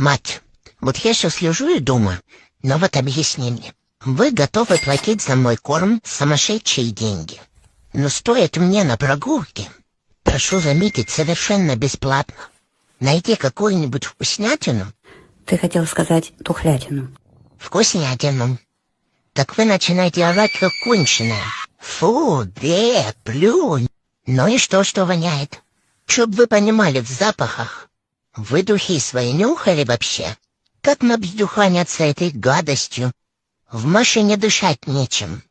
Мать, вот я сейчас лежу и думаю, но вот объясни мне. Вы готовы платить за мой корм сумасшедшие деньги. Но стоит мне на прогулке, прошу заметить, совершенно бесплатно, найти какую-нибудь вкуснятину, Ты хотел сказать тухлятину. вкуснятину. Так вы начинаете орать, как конченая. Фу, плюнь. Ну и что воняет? Чтоб вы понимали в запахах. Вы духи свои нюхали вообще? Как набздюханятся этой гадостью? В машине дышать нечем.